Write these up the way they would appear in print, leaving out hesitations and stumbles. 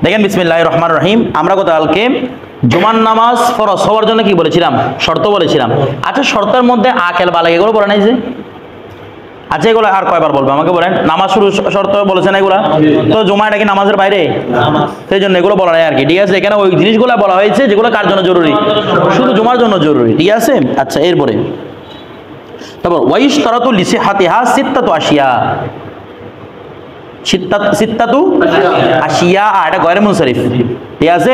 দেখেন বিসমিল্লাহির রহমানির রহিম। আমরা গতকালকে জুমার নামাজ ফরজ হওয়ার জন্য কি বলেছিলাম? শর্ত বলেছিলাম। আচ্ছা, শর্তের মধ্যে আকেল বালেগ এগুলো বলে নাই যে? আচ্ছা, এগুলো আর কয়বার বলবো আমাকে বলেন? নামাজ শুরু শর্ত বলেছেন এগুলা, তো জুমা এটা কি নামাজের বাইরে? সেই জন্য এগুলো বলা নাই আর কি, ঠিক আছে? এখানে ওই জিনিসগুলো বলা হয়েছে যেগুলো কার জন্য জরুরি? শুধু জুমার জন্য জরুরি, ঠিক আছে? আচ্ছা, এরপরে তারপর ওয়াইশতারাতু লিসিহাতিহা সিত্তাতু আশিয়া। সিত্তাতু আশিয়া, এটা গয়রে মুনসারিফ, ঠিক আছে?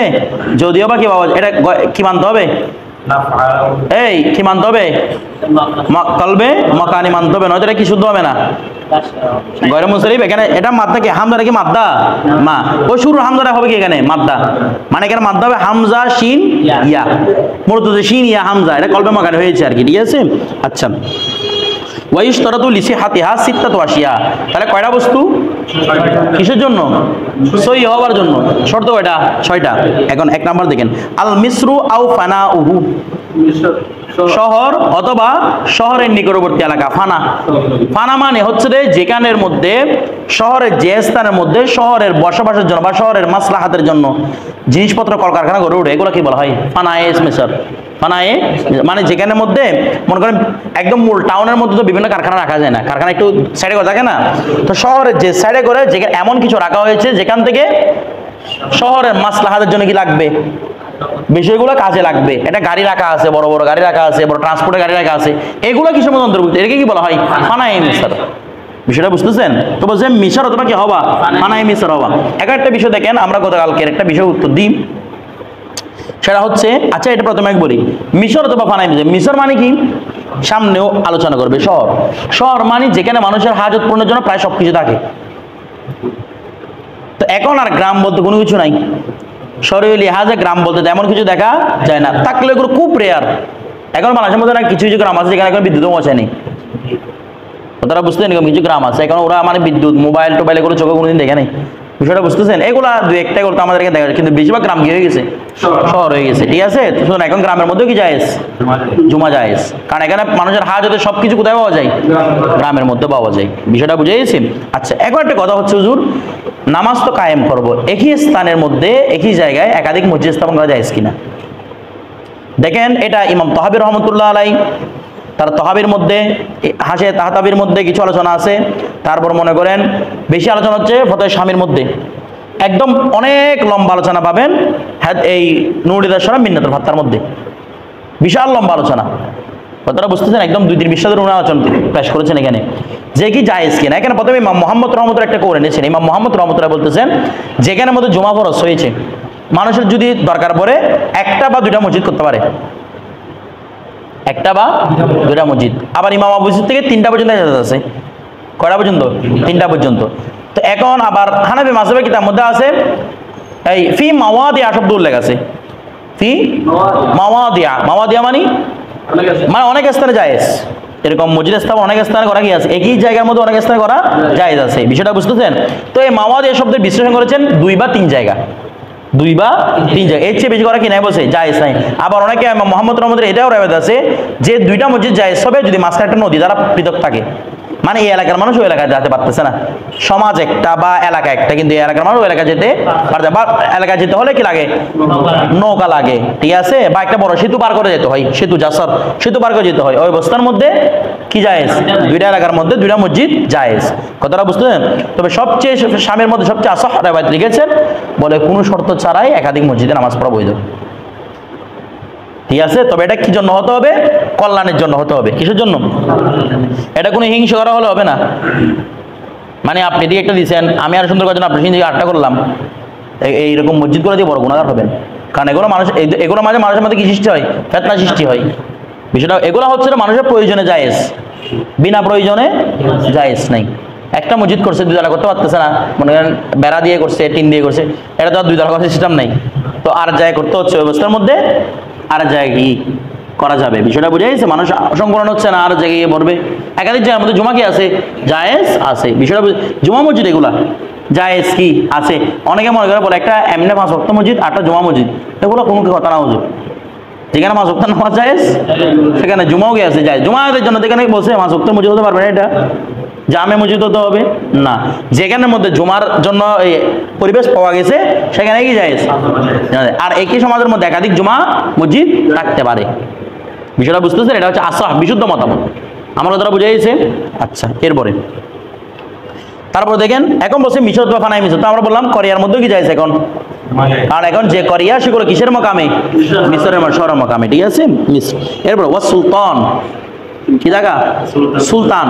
যদিও বা কি বাবা, এটা কি মানতে হবে? এই কি মানতে হবে? কলবে মাকানি মানতে হবে, নয়তো এটা কি শুদ্ধ হবে না? গয়রে মুনসারিফ। এখানে এটা মাদ্দা কি? হামজা কি মাদ্দা? মা। ওই শুরুর হামজাটা হবে কি এখানে? মাদ্দা। মানে এখানে মাদ্দা হবে হামজা শিন ইয়া, মূলত শিন ইয়া হামজা, এটা কলবে মাকানি হয়েছে আর কি, ঠিক আছে? আচ্ছা, ওয়াইশতারাতু লিসিহাতিহা সিত্তাতু আশিয়া, তাহলে কয়টা বস্তু? কিসের জন্য? সহি হওয়ার জন্য। শর্ত কয়টা? 6টা। এখন এক নাম্বার দেখেন, আল মিসরু আও ফানাউহু, শহর অথবা শহরের নিকটবর্তী এলাকা। ফানা, ফানা মানে হচ্ছে যেখানের মধ্যে শহরের যে স্থানের মধ্যে শহরের বসবাসের জন্য বা শহরের মাসলাহাতের জন্য জিনিসপত্র কলকারখানা গড়ে ওঠে, এগুলো কি বলা হয়? ফানায়ে মিসর। ফানায়ে মানে যেখানের মধ্যে মনে করেন একদম মূল টাউনের মধ্যে তো বিভিন্ন কারখানা রাখা যায় না, কারখানা একটু সাইডে করে থাকে না, তো শহরের যে সাইডে করে যেখানে এমন কিছু রাখা হয়েছে যেখান থেকে শহরের মাসলাহাতের জন্য কি লাগবে, বিষয়গুলো কাজে লাগবে। এটা গাড়ি রাখা আছে, বড় বড় গাড়ি রাখা আছে, বড় ট্রান্সপোর্টের গাড়ি রাখা আছে, এগুলো কিসের মধ্যে অন্তর্ভুক্ত? এটাকে কি বলা হয়? ফানায়ে মিসর। বিষয়টা বুঝতেছেন তো? বলছে মিশর অথবা কি হবা? ফানায়ে মিসর হবা। একটা বিষয় দেখেন, আমরা গতকালকের একটা বিষয় উত্তর দিই, সেটা হচ্ছে, আচ্ছা এটা প্রথমে এক বলি, মিশর অথবা ফানায়ে মিসর। মিশর মানে কি? সামনেও আলোচনা করবে। শহর, শহর মানে যেখানে মানুষের হাজত পূরণের জন্য প্রায় সবকিছু থাকে। তো এখন আর গ্রাম বলতে কোনো কিছু নাই, শহরে লিহাজে গ্রাম বলতে এমন কিছু দেখা যায় না, থাকলে এগুলো খুব রেয়ার। এখন বাংলাদেশের মধ্যে না কিছু কিছু গ্রাম আছে যেখানে এখন বিদ্যুৎও পৌঁছায়নি। তারা বুঝতেন এরকম কিছু গ্রাম আছে, এখন ওরা মানে বিদ্যুৎ মোবাইল টোবাইল এগুলো চোখে কোনোদিন দেখে নেই। বিষয়টা বুঝতেছেন? এগুলা দু একটা করতে আমাদেরকে দেখা যায়, কিন্তু বেশিরভাগ গ্রাম কি হয়ে গেছে? শহর হয়ে গেছে, ঠিক আছে? শুনুন, এখন গ্রামের মধ্যেও কি জায়েজ? জুমা জায়েজ, কারণ এখানে মানুষের হাজতে সবকিছু কোথায় পাওয়া যায়? গ্রামের মধ্যে পাওয়া যায়। বিষয়টা বুঝে গেছি? আচ্ছা, এখন একটা কথা হচ্ছে, হুজুর নামাজ তো কায়েম করব, একই স্থানের মধ্যে একই জায়গায় একাধিক মসজিদ স্থাপন করা জায়েজ কিনা? দেখেন, এটা ইমাম তাহাবী রহমতুল্লাহ আলাইহি তার তহাবির মধ্যে, হাসে তাহতাবির মধ্যে কিছু আলোচনা আছে। তারপর মনে করেন বেশি আলোচনা হচ্ছে ফতোয়া শামীর মধ্যে, একদম অনেক লম্বা আলোচনা পাবেন এই নুরুল শরম মিন্নাতুল ফাত্তার মধ্যে, বিশাল লম্বা আলোচনা। কথাটা বুঝতেছেন? একদম 2-3 বিশালের উনি আলোচনা পেশ করেছেন এখানে, যে কি জায়েজ কিনা। এখানে প্রথমে ইমাম মুহাম্মদ রহমতুল্লাহ একটা করে এনেছেন। ইমাম মুহাম্মদ রহমতুল্লাহ বলতেছেন, যেখানে মধ্যে জুমা ফরজ হয়েছে, মানুষের যদি দরকার পড়ে একটা বা দুইটা মসজিদ করতে পারে, একটা বা দুইটা মসজিদ। আবার ইমাম আবু ইউসুফ থেকে 3টা পর্যন্ত আছে। কয়টা পর্যন্ত? 3টা পর্যন্ত। তো এখন আবার হানাফি মাযহাবের কিতাব মধ্যে আছে এই ফি মাওয়াদিয়া শব্দ উল্লেখ আছে। ফি মাওয়াদিয়া, মাওয়াদিয়া মানে অনেক স্থানে জায়েজ। এরকম মসজিদ স্থাপন অনেক স্থানে করা কি আছে? একই জায়গার মধ্যে অনেক স্থানে করা জায়েজ আছে। বিষয়টা বুঝতেছেন? তো এই মাওয়াদিয়া শব্দের বিশ্লেষণ করেছেন 2 বা 3 জায়গা, 2 বা 3 জায়গা, এর চেয়ে বেশি করা কি নাই বলছে জায়েজ নাই। আবার অনেকে মুহাম্মদ রহমতুল্লাহ এটাও রেওয়ায়েত আছে যে 2টা মসজিদ জায়েজ হবে যদি মাঝখানে একটা নদী দ্বারা পৃথক থাকে, মানে এই এলাকার মানুষ ওই এলাকায় যেতে পারতেছে না, সমাজ একটা বা এলাকা একটা, কিন্তু এই এলাকার মানুষ ওই এলাকায় যেতে পারছে। বা এলাকায় যেতে হলে কি লাগে? নৌকা লাগে, ঠিক আছে? বা একটা বড় সেতু পার করে যেতে হয়, সেতু জাসর, সেতু পার করে যেতে হয়। ওই অবস্থার মধ্যে কি জায়েজ? 2টা এলাকার মধ্যে 2টা মসজিদ জায়েজ। কথাটা বুঝতেছেন? তবে সবচেয়ে শামের মধ্যে সবচেয়ে আসহ রিওয়ায়াত লিখেছেন, বলে কোনো শর্ত ছাড়াই একাধিক মসজিদে নামাজ পড়া বৈধ, ঠিক আছে? তবে এটা কি জন্য হতে হবে? কল্যাণের জন্য হতে হবে। কিসের জন্য? এটা কোনো হিংসা করা হলে হবে না। মানে আপনি দিয়ে একটা দিচ্ছেন, আমি আর সুন্দর করার জন্য আপনি দিকে 8টা করলাম, এইরকম মসজিদ করে দিয়ে বড় গুনাহগার হবেন। কারণ এগুলো মানুষ, এগুলো মাঝে মানুষের মধ্যে কি সৃষ্টি হয়? ফিতনা সৃষ্টি হয়। বিষয়টা এগুলো হচ্ছে মানুষের প্রয়োজনে জায়েজ, বিনা প্রয়োজনে জায়েজ নাই। একটা মসজিদ করছে, 2 তলা করতে পারতেছে না, মনে করেন বেড়া দিয়ে করছে, টিন দিয়ে করছে, এটা তো আর 2 তলা করার সিস্টেম নাই, তো আর জায়গায় করতে হচ্ছে। অবস্থার মধ্যে আর জায়গায় কি করা যাবে? বিষয়টা বুঝে গেছে? মানুষ সংকলন হচ্ছে না, আর জায়গায় পড়বে। একাধিক জায়গার মধ্যে জুমা কি আছে? জায়েজ আছে। বিষয়টা জুমা মসজিদ এগুলা জায়েজ কি আছে? অনেকে মনে করে বলে একটা এমনি 5 ওয়াক্ত মসজিদ, 8টা জুমা মসজিদ, এগুলো কোনো কথা না। হুজুর যেখানে 5 ওয়াক্ত নামাজ জায়েজ সেখানে জুমাও কি আছে জায়েজ। জুমাদের জন্য যেখানে বলছে 5 ওয়াক্ত মসজিদ হতে পারবে না, এটা জামে মসজিদ হতে হবে না, যেখানের মধ্যে জুমার জন্য পরিবেশ পাওয়া গেছে সেখানে কি জায়েজ। আর একই সমাজের মধ্যে একাধিক জুমা মসজিদ থাকতে পারে। বিষয়টা বুঝতেছেন? এটা হচ্ছে আসাহ, বিশুদ্ধ মতামত। আমার কথাটা বুঝে গেছে? আচ্ছা, এরপরে তারপর দেখেন এখন বলছে মিশর বা ফানাই মিশর, তো আমরা বললাম কোরিয়ার মধ্যে কি যাইছে এখন, আর এখন যে কোরিয়া সেগুলো কিসের মকামে, মিশরের শহরের মকামে, ঠিক আছে মিশর। এরপর ওয়া সুলতান, কি জায়গা, সুলতান,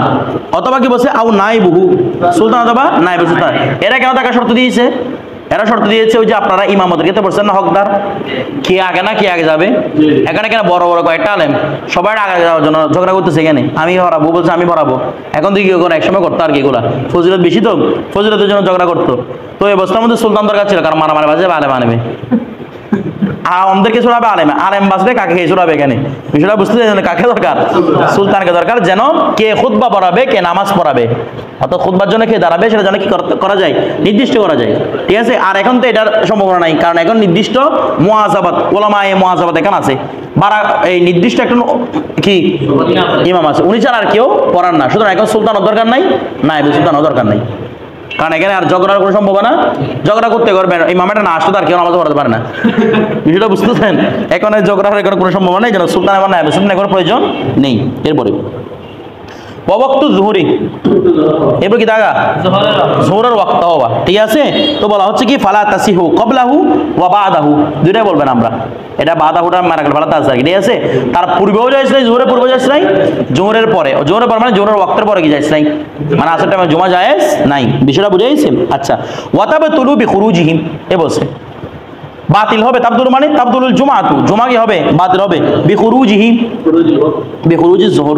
অথবা কি বলছে আউ নাই বহু সুলতান অথবা নাই বহু সুলতান। এরা কেন টাকা শর্ত দিয়েছে? এরা শর্ত দিয়েছে ওই যে আপনারা ইমামতের ক্ষেত্রে বলছেন না হকদার, কে আগে না কে আগে যাবে। এখানে কেন বড় বড় কয়েকটা আলেম সবাই আগে যাওয়ার জন্য ঝগড়া করতেছে, এখানে আমি ভরাবো বলছে আমি ভরাবো। এখন তুই কি করে, একসময় করতো আর কি এগুলা ফজিলত বেশি তো, ফজিলতের জন্য ঝগড়া করতো। তো এই অবস্থার মধ্যে সুলতান দরকার ছিল, কারণ মারামারি বাজে আলেম আনেবে, আমাদেরকে ছড়াবে আলেম, আলেম বাঁচলে কাকে কে ছড়াবে এখানে। বিষয়টা বুঝতে চাই, কাকে দরকার, সুলতানকে দরকার, যেন কে খুতবা পড়াবে কে নামাজ পড়াবে, অর্থাৎ খুতবার জন্য কে দাঁড়াবে সেটা যেন কি করা যায়, নির্দিষ্ট করা যায়, ঠিক আছে। আর এখন তো এটার সম্ভাবনা নাই, কারণ এখন নির্দিষ্ট মুআযাবাত, ওলামায়ে মুআযাবাত এখন আছে, এই নির্দিষ্ট একটা কি ইমাম আছে, উনি ছাড়া আর কেউ পড়ার না। সুতরাং এখন সুলতানের দরকার নাই, নায়েবে সুলতানের দরকার নাই, কারণ এখানে আর ঝগড়ার কোনো সম্ভাবনা, ঝগড়া করতে পারবেন ইমামটা না আসলে আর কেউ নামাজ পড়াতে পারে না। বিষয়টা বুঝতেছেন? এখন ঝগড়ার এখন কোনো সম্ভাবনা নেই, যেন সুলতান এবং নায়েবে সুলতান এখন প্রয়োজন নেই। এরপরে ওয়াক্তু যুহরি, এরপর কি দাগা জোহরের ওয়াক্ত হওয়া, ঠিক আছে। তো বলা হচ্ছে কি ফালা তাসিহু ক্বাবলাহু ওয়া বাদাহু, দুইটাই বলবেন আমরা, এটা বাদাহুটা মারা গেল, ফালা তাসিহু, ঠিক আছে। তার পূর্বেও যাইছে নাই, জোহরের পূর্বে যাইছে নাই, জোহরের পরে, জোহরের পর মানে জোহরের ওয়াক্তের পরে কি যাইছে নাই, মানে আসল টাইমে জুমা জায়েজ নাই। বিষয়টা বুঝে গেছে? আচ্ছা, ওয়াতাবাতুলু বিখুরুজিহিম, এ বলছে বাতিল হবে, তাবদুল মানে তাবদুলুল জুমাতু, জুমা কি হবে, বাতিল হবে, বিখুরুজিহি, বিখুরুজি জোহর,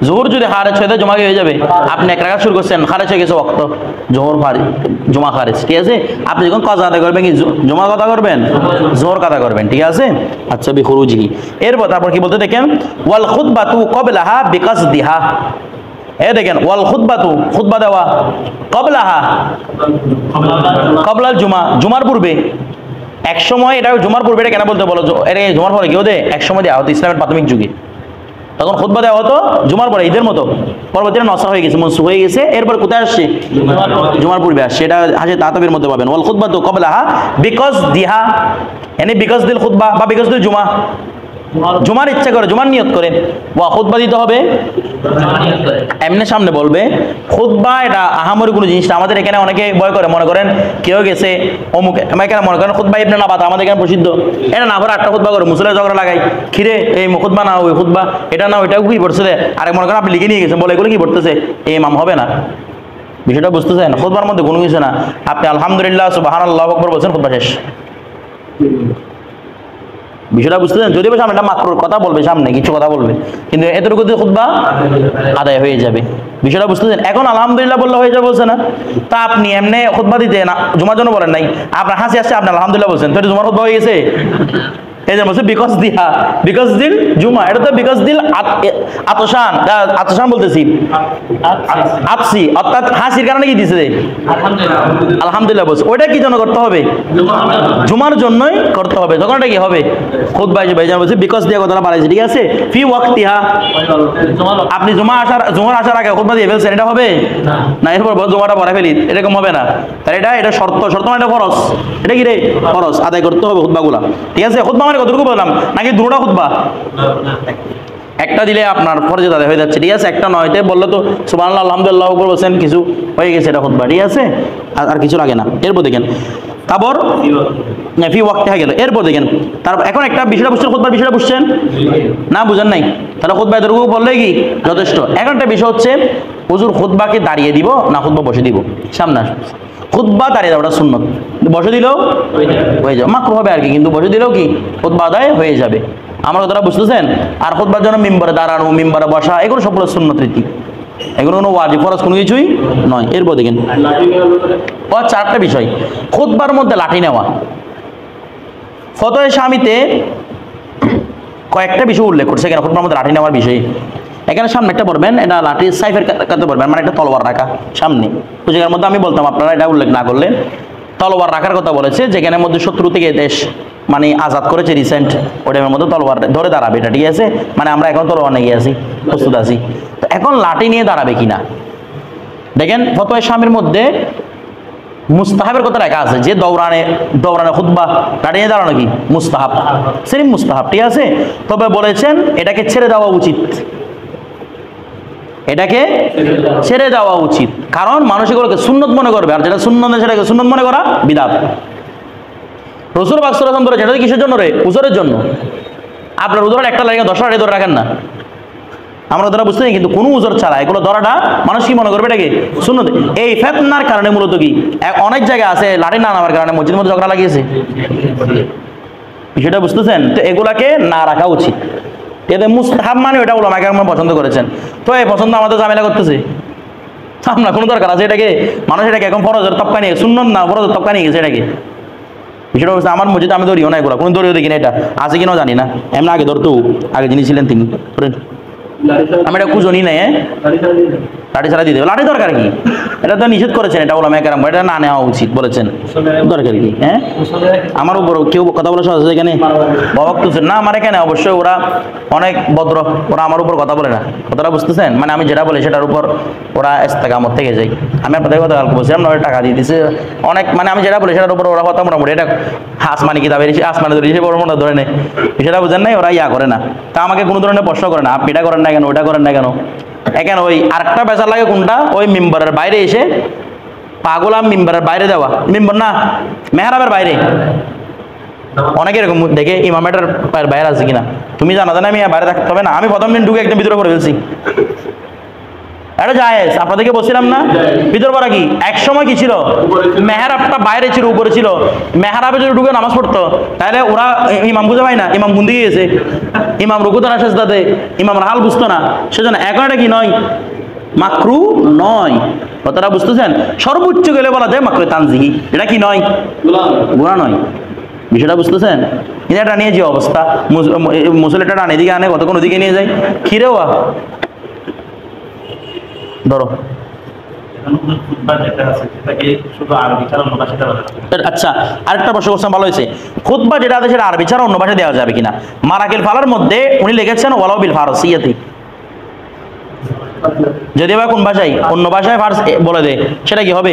জোহর যদি খারেজ হয়ে যায় জুমা কি হয়ে যাবে। আপনি এক রাকাত শুরু করছেন, খারেজ হয়ে গেছে ওয়াক্ত, জোহর খারিজ, জুমা খারেজ, ঠিক আছে। আপনি যখন কাজা আদায় করবেন কি জুমা কাদা করবেন, জোহর কাদা করবেন, ঠিক আছে। আচ্ছা, বিখুরুজিহি। এরপর তারপর কি বলতে দেখেন, ওয়াল খুতবাতু ক্বাবলাহা বিকাসদিহা, এ দেখেন ওয়াল খুতবাতু, খুতবা দেওয়া, ক্বাবলাহা ক্বাবলাল জুমা, জুমার পূর্বে। এক সময় এটা জুমার পূর্বে, এটা কেন বলতে বলো, এটা জুমার পরে কেউ দেয়, এক সময় দেওয়া হতো ইসলামের প্রাথমিক যুগে, তখন খুতবা দেওয়া হতো জুমার পরে, ঈদের মতো। পরবর্তীতে নসা হয়ে গেছে, মনসুখ হয়ে গেছে, এরপর কোথায় আসছে, জুমার পূর্বে আসছে। এটা হাজে তাতাবির মধ্যে পাবেন, ওয়াল খুতবাতু ক্বাবলাহা বিকাসদিহা, মানে বিকাসদিল খুতবা বা বিকাসদিল জুমা, জুমার ইচ্ছা করে, জুমার নিয়ত করে। ওয়া খুতবা দিতে হবে এমনি সামনে বলবে। খুতবা এটা আহামরি কোনো জিনিস না, আমাদের এখানে অনেকে ভয় করে, মনে করেন কেউ গেছে অমুক, এখানে মনে করেন খুতবা ইবনে নাবাত আমাদের এখানে প্রসিদ্ধ, এটা না ভরে 8টা খুতবা করে মুসলে ঝগড়া লাগাই, খিরে এই খুতবা না ওই খুতবা, এটা না ওইটাও কি পড়ছে, আরেক মনে করেন আপনি লিখে নিয়ে গেছেন, বলে এগুলো কি পড়তেছে, এই ইমাম হবে না। বিষয়টা বুঝতেছেন? খুতবার মধ্যে কোনো কিছু না, আপনি আলহামদুলিল্লাহ সুবহানাল্লাহু আকবার বলছেন, খুতবা শেষ। বিষয়টা বুঝতেছেন? যদি সামনে একটা মাকরুর কথা বলবে, সামনে কিছু কথা বলবে, কিন্তু এতটুকু খুতবা আদায় হয়ে যাবে। বিষয়টা বুঝতেছেন? এখন আলহামদুলিল্লাহ বললে হয়ে যাবে, বলছে না। তা আপনি এমনি খুতবা দিতে না, জুমার জন্য বলেন নাই, আপনার হাসি আসছে, আপনি আলহামদুলিল্লাহ বলছেন, তো জুমার খুতবা হয়ে গেছে। এই যে বলছে বিকজ দিহা, বিকজ দিল জুমা, এটা তো বিকজ দিল আতশান, আতশান বলতেছি আপসি, অর্থাৎ হাসির কারণে কি দিছে আলহামদুলিল্লাহ বলছে, ওইটা কি জন্য করতে হবে, জুমার জন্যই করতে হবে। তখন এটা কি হবে, খুতবা ভাইজান বলছে বিকজ দিয়া কথাটা বাড়াইছে, ঠিক আছে। ফি ওয়াক্তিহা, আপনি জুমার আসার আগে খুতবা দিয়ে ফেলছেন, এটা হবে না, এরপর জুমাটা পড়া ফেলি, এরকম হবে না। তাহলে এটা শর্ত, শর্ত মানে এটা ফরজ, এটা কি রে ফরজ, আদায় করতে হবে খুতবাগুলা, ঠিক আছে। খুতবা মানে কতটুকু বললাম, নাকি দুটোটা খুতবা, একটা দিলে আপনার ফরজে আদায় হয়ে যাচ্ছে, ঠিক আছে। একটা নয়, বললে তো সুবহানাল্লাহ আলহামদুলিল্লাহ উপর বলছেন, কিছু হয়ে গেছে, এটা খুতবা, ঠিক আছে, আর কিছু লাগে না। এরপর দেখেন তারপর ফি ওয়াক্তে হয়ে গেল। এরপর দেখেন তারপর এখন একটা বিষয়টা বুঝছেন, খুতবার বিষয়টা বুঝছেন না, বুঝেন নাই, তাহলে খুতবা এতটুকু বললে কি যথেষ্ট। এখন একটা বিষয় হচ্ছে, হুজুর খুতবাকে দাঁড়িয়ে দিব না খুতবা বসে দিব, সামনে খুতবা দাঁড়িয়ে দেওয়াটা সুন্নত, বসে দিলেও হয়ে যাবে, মাকরুহ হবে আর কি, কিন্তু বসে দিলেও কি খুতবা আদায় হয়ে যাবে। আমার কথাটা বুঝতেছেন? আর খুতবার জন্য মিম্বারে দাঁড়ানো, মিম্বারে বসা, এগুলো সবগুলো সুন্নত রীতি, এগুলো কোনো ওয়াজিব ফরজ কোনো কিছুই নয়। এরপর দেখেন চারটা বিষয়, খুতবার মধ্যে লাঠি নেওয়া। ফতোয়ে শামিতে কয়েকটা বিষয় উল্লেখ করছে এখানে খুতবার মধ্যে লাঠি নেওয়ার বিষয়ে। এখানে সামনে একটা পড়বেন, এটা লাঠির সাইফের কাছে পড়বেন, মানে একটা তলোয়ার রাখা সামনে। তো জায়গার মধ্যে আমি বলতাম, আপনারা এটা উল্লেখ না করলে, তলোয়ার রাখার কথা বলেছে, যেখানের মধ্যে শত্রু থেকে দেশ মানে আজাদ করেছে রিসেন্ট, ওটার মধ্যে তলোয়ার ধরে দাঁড়াবে, এটা ঠিক আছে। মানে আমরা এখন তলোয়ার নিয়ে আছি, প্রস্তুত আছি, তো এখন লাঠি নিয়ে দাঁড়াবে কিনা, দেখেন ফতোয়া শামির মধ্যে মুস্তাহাবের কথা লেখা আছে, যে দৌড়ানে খুতবা দাঁড়িয়ে দাঁড়ানো কি মুস্তাহাব, সেরকম মুস্তাহাব, ঠিক আছে। তবে বলেছেন এটাকে ছেড়ে দেওয়া উচিত, এটাকে ছেড়ে দেওয়া উচিত, কারণ মানুষ এগুলোকে সুন্নত মনে করবে, আর যেটা সুন্নত সেটাকে সুন্নত মনে করা বিদআত। রাসূল পাক সাল্লাল্লাহু আলাইহি ওয়াসাল্লাম ধরেছেন এটা কিসের জন্য রে? উজরের জন্য। আপনার উজরের একটা লাগে 10টা ধরে রাখেন না, আমরা ধরা বুঝতে পারি, কিন্তু কোনো উজর ছাড়া এগুলো ধরাটা মানুষ কি মনে করবে এটাকে সুন্নত। এই ফিতনার কারণে মূলত কি অনেক জায়গায় আছে লাঠি না নামার কারণে মসজিদের মধ্যে ঝগড়া লাগিয়েছে, বিষয়টা বুঝতেছেন? তো এগুলাকে না রাখা উচিত। এতে মুস্তাহাব মানে ওটা উলামায়ে কেরাম পছন্দ করেছেন, তো এই পছন্দ আমাদের ঝামেলা করতেছে আমরা, কোনো দরকার আছে এটাকে? মানুষ এটাকে এখন ফরজের তবকা নিয়ে, সুন্নত না ফরজের তবকা নিয়ে গেছে এটাকে। বিষয়টা হচ্ছে আমার মসজিদে আমি ধরিও না এগুলো, কোনো ধরিও দেখি না, এটা আছে কিনাও জানি না, এমন আগে ধরতো, আগে যিনি ছিলেন তিনি। আমি এটা খুঁজনি নাই, লাঠি ছাড়া দিয়ে দেবে, লাঠি দরকার কি? এটা তো নিষেধ করেছেন, এটা ওলামায়ে কেরাম, এটা না নেওয়া উচিত বলেছেন, দরকার কি? হ্যাঁ, আমার উপর কেউ কথা বলে সহজ এখানে বক্তব্য না, আমার এখানে অবশ্যই ওরা অনেক ভদ্র, ওরা আমার উপর কথা বলে না, কথাটা বুঝতেছেন? মানে আমি যেটা বলি সেটার উপর ওরা ইস্তেকামত থেকে যায়। আমি আপনাদের কথা গল্প বলছিলাম না, টাকা দিয়ে দিচ্ছে অনেক, মানে আমি যেটা বলি সেটার উপর ওরা কথা মোটামুটি, এটা আসমানি কিতাব এসে আসমানি ধরে এসে বড় মনে ধরে নেই, সেটা বুঝেন নাই, ওরা ইয়া করে না, তা আমাকে কোনো ধরনের প্রশ্ন করে না, আপনি এটা করেন না কেন, ওটা করেন না কেন। এখন ওই আরেকটা বেচার লাগে কোনটা, ওই মিম্বরের বাইরে এসে পাগলাম, মিম্বরের বাইরে দেওয়া, মিম্বর না মেহরাবের বাইরে, অনেকে এরকম দেখে ইমামেটার বাইরে আছে কিনা, তুমি জানা জানা আমি বাইরে থাকতে হবে না, আমি প্রথম দিন ঢুকে একদম ভিতরে করে ফেলছি, এটা জায়েজ। আপনাদেরকে বলছিলাম না ভিতর করা কি, এক সময় কি ছিল মেহরাবটা বাইরে ছিল, উপরে ছিল, মেহরাবে যদি ঢুকে নামাজ পড়তো তাহলে ওরা ইমাম বুঝে পায় না, ইমাম কোন দিকে গেছে, ইমাম রুকুতে না সেজদাতে, ইমামের হাল বুঝতো না, সেজন্য এখন এটা কি নয়, মাকরু নয়, কথাটা বুঝতেছেন? সর্বোচ্চ গেলে বলা যায় মাকরু তানজিহি, এটা কি নয়, গুনাহ নয়, বিষয়টা বুঝতেছেন? কিন্তু এটা নিয়ে যে অবস্থা, মুসলিটা টান এদিকে আনে, কতক্ষণ ওদিকে নিয়ে যায়, খিরে হওয়া ধরো। আচ্ছা, আরেকটা প্রশ্ন করছেন, ভালো হয়েছে, খুতবা যেটা আছে সেটা আরবি ছাড়া অন্য ভাষায় দেওয়া যাবে কিনা? মারাকিল ফালার মধ্যে উনি লিখেছেন ওয়ালাউ বিল ফারসিয়াতি, যদি বা কোন ভাষায় অন্য ভাষায় বলে দেয় সেটা কি হবে?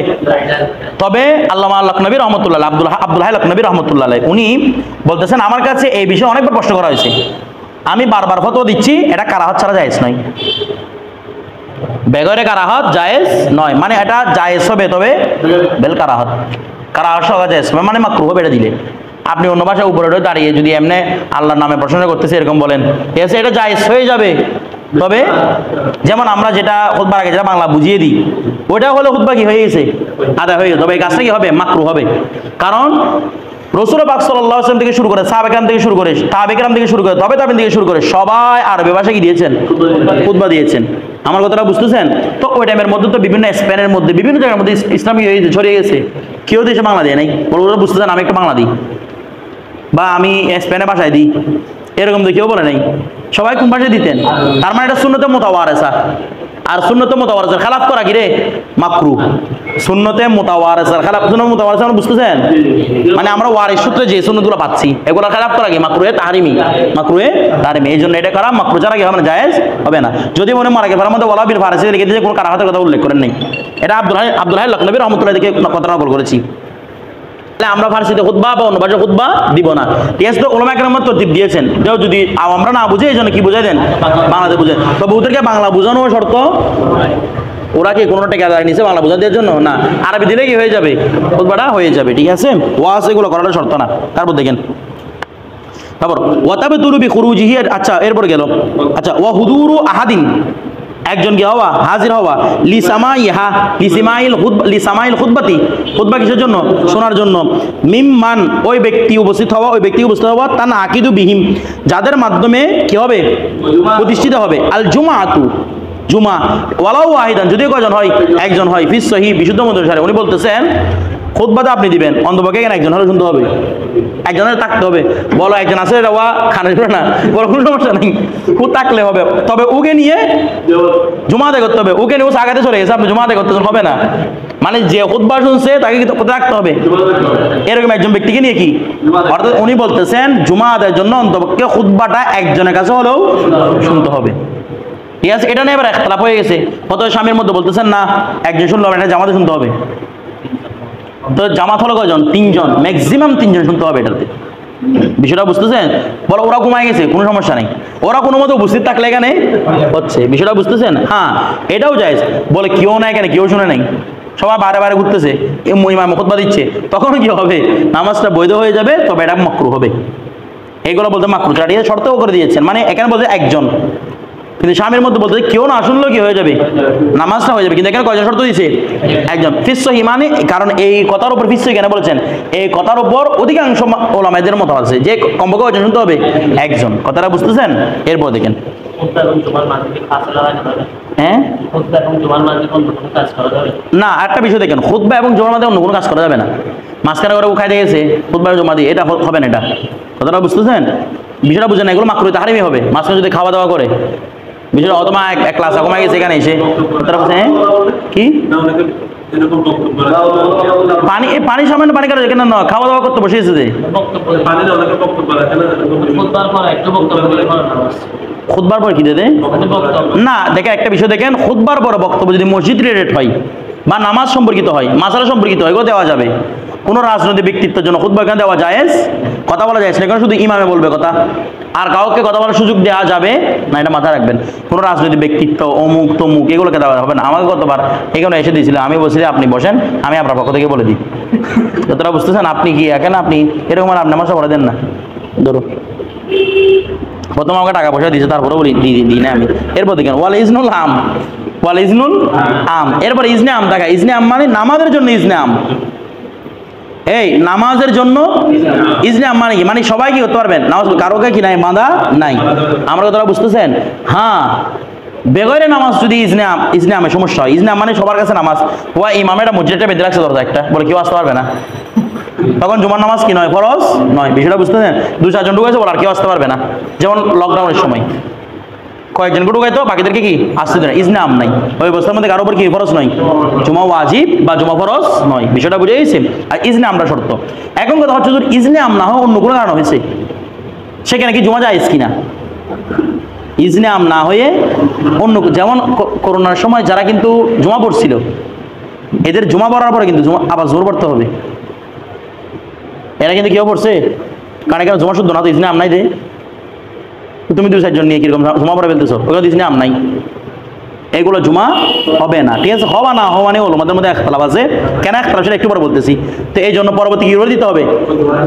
তবে আল্লামা লখনবী রহমতুল্লাহ, আব্দুল হাই লখনবী রহমতুল্লাহ উনি বলতেছেন, আমার কাছে এই বিষয়ে অনেকবার প্রশ্ন করা হয়েছে, আমি বারবার ফতোয়া দিচ্ছি এটা কারাহাত ছাড়া জায়েজ নয়, বেগরে কারাহাত জায়েজ নয়, মানে এটা জায়েজ হবে তবে বেল কারাহাত, কারাহাত সহ জায়েজ মানে মাকরুহ হবে এটা দিলে। আপনি অন্য ভাষায় উপরে দাঁড়িয়ে যদি এমনি আল্লাহর নামে প্রশংসা করতেছে এরকম বলেন, ঠিক আছে, এটা জায়েজ হয়ে যাবে, তবে যেমন আমরা যেটা খুতবার আগে যেটা বাংলা বুঝিয়ে দিই ওইটা হলে খুতবা কি হয়ে গেছে, আদায় হয়ে গেছে, তবে এই কাজটা কি হবে, মাকরুহ হবে। কারণ রাসূল পাক সাল্লাল্লাহু আলাইহি ওয়াসাল্লাম থেকে শুরু করে সাহাবা কেরাম থেকে শুরু করে তাবে কেরাম থেকে শুরু করে তবে তাবেঈন থেকে শুরু করে সবাই আরবি ভাষা কি দিয়েছেন, খুতবা দিয়েছেন। আমার কথাটা বুঝতেছেন? তো ওই টাইমের মধ্যে তো বিভিন্ন স্পেনের মধ্যে বিভিন্ন জায়গার মধ্যে ইসলামী ছড়িয়ে গেছে, কেউ দেশে বাংলা দেয় নাই, ওরা বুঝতেছেন আমি একটা বাংলা দিই বা আমি স্পেনে ভাষায় দিই, এরকম তো কেউ বলে নাই, সবাই কোন ভাষায় দিতেন। তার মানে এটা সুন্নতে মুতাওয়ারেসা, আর সুন্নতে মুতাওয়ারেসার খেলাফ করা কি রে, মাকরুহ। সুন্নতে মুতাওয়ারেসার খেলাফ, সুন্নত মুতাওয়ারেসা আমরা বুঝতেছেন, মানে আমরা ওয়ারিস সূত্রে যে সুন্নতগুলো পাচ্ছি এগুলো খেলাফ করা কি মাকরুহে তাহরিমি, মাকরুহে তাহরিমি, এই জন্য এটা করা মাকরুহ ছাড়া কি হবে না, জায়েজ হবে না। যদি মনে মারাকে ফারার মধ্যে ওয়ালা বিল ফারসি লিখে দিয়ে কোনো কারাহাতের কথা উল্লেখ করেন নাই, এটা আব্দুল হাই লখনবী রহমতুল্লাহ থেকে কথা নকল করেছি। আমরা ফারসিতে খুতবা বা অন্য ভাষায় খুতবা দিব না, ঠিক আছে? তো উলামায়ে কেরাম তরতিব দিয়েছেন, যদি আমরা না বুঝে এই জন্য কি বুঝাই দেন, বাংলাতে বুঝেন। তবে ওদেরকে বাংলা বোঝানো শর্ত, ওরা কি কোনো টাকা আদায় নিছে বাংলা বোঝা দেওয়ার জন্য না, আরবি দিলে কি হয়ে যাবে, খুতবাটা হয়ে যাবে, ঠিক আছে? ওয়াজ এগুলো করাটা শর্ত না। তারপর দেখেন তারপর ওয়াতাবে তুরুবি খুরুজিহি, আচ্ছা এরপর গেল, আচ্ছা ওয়া হুদুরু আহাদিন, একজন কি হওয়া, হাজির হওয়া, লিসামাইল খুতবাতি, খুতবা কিসের জন্য, শোনার জন্য, মিম্মান ওই ব্যক্তি উপস্থিত হওয়া, তান আকিদু বিহিম, যাদের মাধ্যমে কি হবে, প্রতিষ্ঠিত হবে, আল জুমাআতু, জুমা, ওয়ালাউ ওয়াহিদান, যদিও কয়জন হয়, একজন হয়, ফিস সহিহ, বিশুদ্ধ মধ্যে। উনি বলতেছেন খুতবাটা আপনি দিবেন, অন্তপক্ষে কেন একজন হলে শুনতে হবে, একজনের থাকতে হবে। বলো একজন আছে ওয়া খানা যাবে না, বলো কোনো সমস্যা নেই, ও থাকলে হবে, তবে ওকে নিয়ে জুমাতে করতে হবে, ওকে নিয়ে ও আগাতে চলে গেছে, আপনি জুমাতে করতে হবে না, মানে যে খুতবা শুনছে তাকে কি রাখতে হবে, এরকম একজন ব্যক্তিকে নিয়ে কি, অর্থাৎ উনি বলতেছেন জুমা আদায়ের জন্য অন্তপক্ষে খুতবাটা একজনের কাছে হলেও শুনতে হবে, ঠিক আছে, এটা নিয়ে এবার একতলাপ হয়ে গেছে। কত স্বামীর মধ্যে বলতেছেন না একজন শুনতে হবে, এটা জামাতে শুনতে হবে। তো জামাত হলো কয়জন? 3 জন, ম্যাক্সিমাম 3 জন শুনতে হবে এটাতে। বিষয়টা বুঝতেছেন? বলো ওরা ঘুমায় গেছে, কোনো সমস্যা নেই, ওরা কোনো মতো উপস্থিত থাকলে এখানে হচ্ছে। বিষয়টা বুঝতেছেন? হ্যাঁ, এটাও জায়েজ। বলে কেউ নাই এখানে, কেউ শুনে নাই, সবাই বারে বারে ঘুরতেছে, ইমাম খুতবা দিচ্ছে, তখন কি হবে? নামাজটা বৈধ হয়ে যাবে, তবে এটা মাকরুহ হবে। এইগুলো বলতে মাকরুহ, এটা শর্তও করে দিয়েছেন। মানে এখানে বলতে একজন, কিন্তু স্বামীর মধ্যে বলতে কেউ না শুনলেও কি হয়ে যাবে? নামাজটা হয়ে যাবে। কিন্তু এখানে কয়জন শর্ত দিয়েছে? একজন। ফিসহি মানে, কারণ এই কথার উপর ফিসহি কেন বলেছেন? এই কথার উপর অধিকাংশ ওলামাদের মত আছে যে কমপক্ষে কয়জন শুনতে হবে? একজন। কথাটা বুঝতেছেন? এরপর দেখেন, হ্যাঁ না, একটা বিষয় দেখেন, খুতবা এবং জুমার মাঝে অন্য কোনো কাজ করা যাবে না। মাঝখানে করে খাইতে গেছে খুতবা জমা দিয়ে, এটা হবে না। এটা কথাটা বুঝতেছেন? বিষয়টা বুঝেন না, এগুলো মাকরুহ তাহরিমি হবে। মাঝখানে যদি খাওয়া দাওয়া করে, বিষয়টা অথবা এক ক্লাস কমাই গেছে এখানে এসে, কথাটা বুঝছেন? হ্যাঁ কি পানি, পানি সামান্য পানি কারো এখানে না, খাওয়া দাওয়া করতে বসে এসেছে। খুতবার পর কি দেবে না? দেখেন একটা বিষয় দেখেন, খুতবার পর বক্তব্য যদি মসজিদ রিলেটেড হয় বা নামাজ সম্পর্কিত হয়, মাসালা সম্পর্কিত হয়, এগুলো দেওয়া যাবে। কোনো রাজনৈতিক ব্যক্তিত্বের জন্য খুতবা এখানে দেওয়া জায়েজ, কথা বলা যায় না, এখানে শুধু ইমামে বলবে কথা, আর কাউকে কথা বলার সুযোগ দেওয়া যাবে না। এটা মাথায় রাখবেন। কোনো রাজনৈতিক ব্যক্তিত্ব অমুক তমুক এগুলোকে দেওয়া হবে না। আমাকে কতবার এখানে এসে দিয়েছিল, আমি বলছি আপনি বসেন, আমি আপনার পক্ষ থেকে বলে দিই। যতটা বুঝতেছেন? আপনি কি এখানে আপনি এরকম আপনি আমার সব দেন না, ধরো প্রথম আমাকে টাকা পয়সা দিয়েছে, তারপরে বলি দিই না আমি। এরপর দেখেন ওয়াল ইজনুল আম, ওয়াল ইজনুল আম, এরপর ইজনে আম দেখা। ইজনে আম মানে নামাজের জন্য ইজনে আম। এই নামাজের জন্য ইজনে আম মানে কি? মানে সবাই কি করতে পারবেন নামাজ, কারোকে কি নাই বাঁধা নাই। আমরা কথাটা বুঝতেছেন? হ্যাঁ, বেগরে নামাজ যদি ইজনে আমে সমস্যা হয়, ইজনে আম মানে সবার কাছে নামাজ, ওয়া ইমাম এটা মসজিদটা বেঁধে রাখছে দরজা একটা, বলে কেউ আসতে পারবে না, তখন জুমার নামাজ কি নয়? ফরজ নয়। বিষয়টা বুঝতেছেন? 2-4 জন ঢুকেছে, বলে আর কেউ আসতে পারবে না। যেমন লকডাউনের সময় কয়েকজনকে ঢুকাইতো, বাকিদেরকে কি আসতে দেয় না, ইজনে আম নাই। ওই অবস্থার মধ্যে কারোর উপর কি ফরজ নয়, জুমা ওয়াজিব বা জুমা ফরজ নয়। বিষয়টা বুঝে গেছে? আর ইজনে আমটা শর্ত। এখন কথা হচ্ছে যদি ইজনে আম না হয় অন্য কোনো কারণ হয়েছে, সেখানে কি জুমা জায়েজ কিনা? ইজনে আম না হয়ে অন্য, যেমন করোনার সময় যারা কিন্তু জুমা পড়ছিল, এদের জুমা পড়ার পরে কিন্তু আবার জোর পড়তে হবে। এরা কিন্তু কেউ পড়ছে, কারণ এখানে জমা শুদ্ধ না, তো ইজনে আম নাই দে। তুমি 2-4 জন নিয়ে কিরকম জমা পড়ে ফেলতেছো, ওইখানে ইজনে আম নাই, এগুলো জুমা হবে না। ঠিক আছে, হওয়া না হওয়া নিয়ে হলো আমাদের মধ্যে একতলাপ আছে। কেন একতলাপ সেটা একটু পরে বলতেছি। তো এই জন্য পরবর্তী কি করে দিতে হবে?